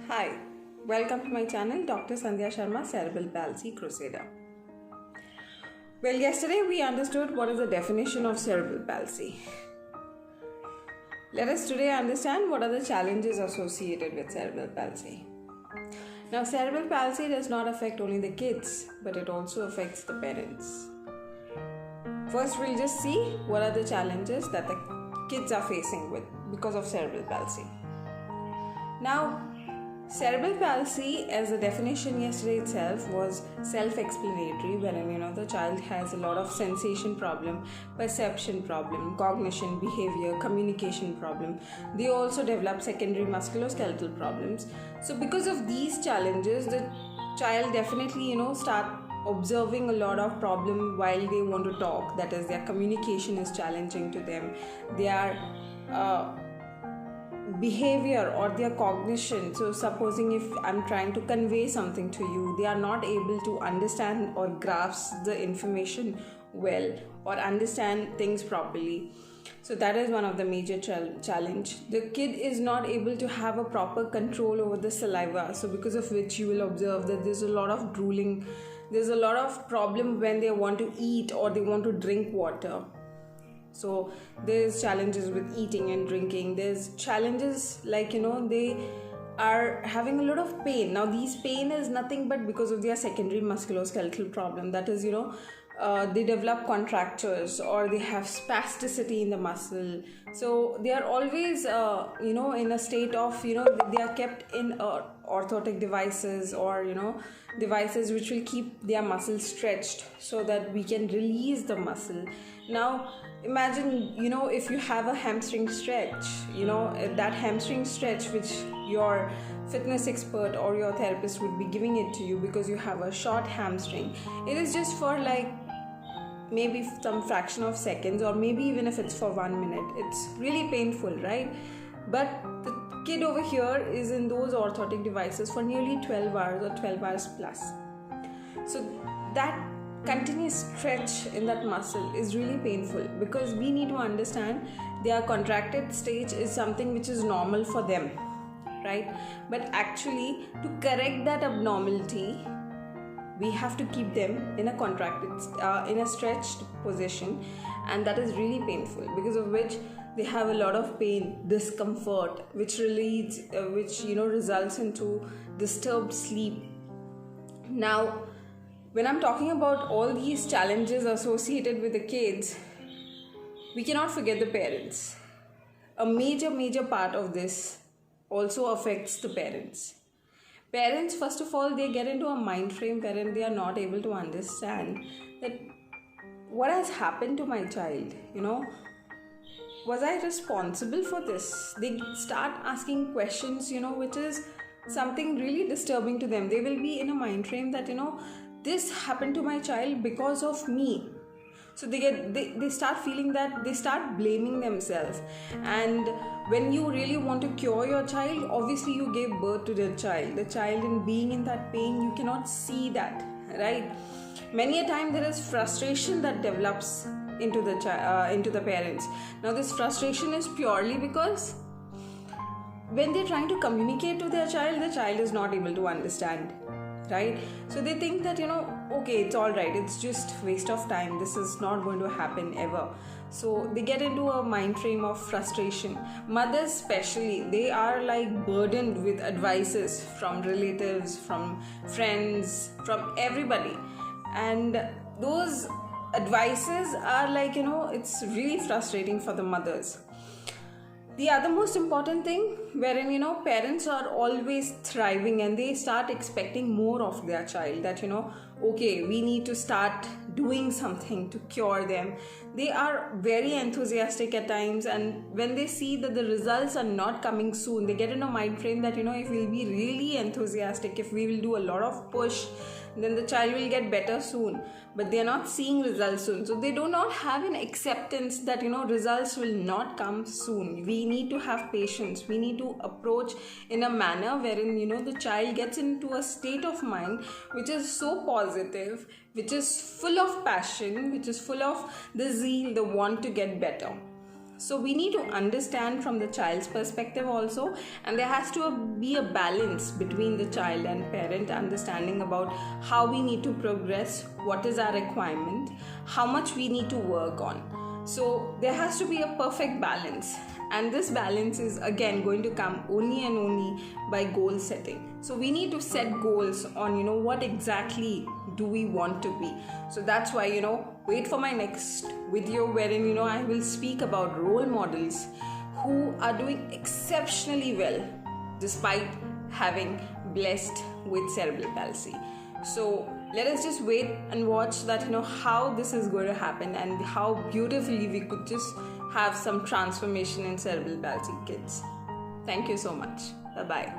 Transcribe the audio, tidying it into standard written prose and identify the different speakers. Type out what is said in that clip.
Speaker 1: Hi, welcome to my channel Dr. Sandhya Sharma, Cerebral Palsy Crusader. Well, yesterday we understood what is the definition of cerebral palsy. Let us today understand what are the challenges associated with cerebral palsy. Now, cerebral palsy does not affect only the kids, but it also affects the parents. First, we'll just see what are the challenges that the kids are facing because of cerebral palsy. Now, cerebral palsy, as the definition yesterday itself, was self-explanatory, wherein the child has a lot of sensation problem, perception problem, cognition, behavior, communication problem. They also develop secondary musculoskeletal problems. So because of these challenges, the child definitely start observing a lot of problem while they want to talk. That is, their communication is challenging to them. Their behavior or their cognition, so supposing if I'm trying to convey something to you, they are not able to understand or grasp the information well or understand things properly. So that is one of the major challenge. The kid is not able to have a proper control over the saliva, so because of which you will observe that there's a lot of drooling, there's a lot of problem when they want to eat or they want to drink water. So there's challenges with eating and drinking. There's challenges like they are having a lot of pain. Now these pain is nothing but because of their secondary musculoskeletal problem. That is they develop contractures or they have spasticity in the muscle. So they are always in a state of they are kept in orthotic devices or devices which will keep their muscles stretched so that we can release the muscle. Now imagine if you have a hamstring stretch, that hamstring stretch which your fitness expert or your therapist would be giving it to you because you have a short hamstring. It is just for like maybe some fraction of seconds, or maybe even if it's for 1 minute, it's really painful, right? But the kid over here is in those orthotic devices for nearly 12 hours or 12 hours plus. So that continuous stretch in that muscle is really painful, because we need to understand their contracted stage is something which is normal for them, right? But actually, to correct that abnormality, we have to keep them in a contracted, in a stretched position, and that is really painful, because of which they have a lot of pain, discomfort, which results into disturbed sleep. Now, when I'm talking about all these challenges associated with the kids, we cannot forget the parents. A major part of this also affects the parents. Parents, first of all, they get into a mind frame wherein they are not able to understand that what has happened to my child, was I responsible for this? They start asking questions, which is something really disturbing to them. They will be in a mind frame that, this happened to my child because of me. So they start feeling that, they start blaming themselves. And when you really want to cure your child, obviously you gave birth to the child. The child, in being in that pain, you cannot see that, right? Many a time there is frustration that develops into the parents. Now this frustration is purely because when they're trying to communicate to their child, the child is not able to understand, right? So they think that okay, it's all right, it's just waste of time, this is not going to happen ever. So they get into a mind frame of frustration. Mothers especially, they are like burdened with advices from relatives, from friends, from everybody, and those advices are like it's really frustrating for the mothers. The other most important thing, wherein parents are always thriving and they start expecting more of their child, that okay, we need to start doing something to cure them. They are very enthusiastic at times, and when they see that the results are not coming soon, they get in a mind frame that if we'll be really enthusiastic, if we will do a lot of push, then the child will get better soon. But they are not seeing results soon, so they do not have an acceptance that results will not come soon. We need to have patience. We need to approach in a manner wherein the child gets into a state of mind which is so positive, which is full of passion, which is full of the zeal, the want to get better. So we need to understand from the child's perspective also, and there has to be a balance between the child and parent, understanding about how we need to progress, what is our requirement, how much we need to work on. So there has to be a perfect balance, and this balance is again going to come only and only by goal setting. So we need to set goals on what exactly do we want to be. So that's why wait for my next video wherein I will speak about role models who are doing exceptionally well despite having blessed with cerebral palsy. So let us just wait and watch that how this is going to happen, and how beautifully we could just have some transformation in cerebral palsy kids. Thank you so much. Bye bye.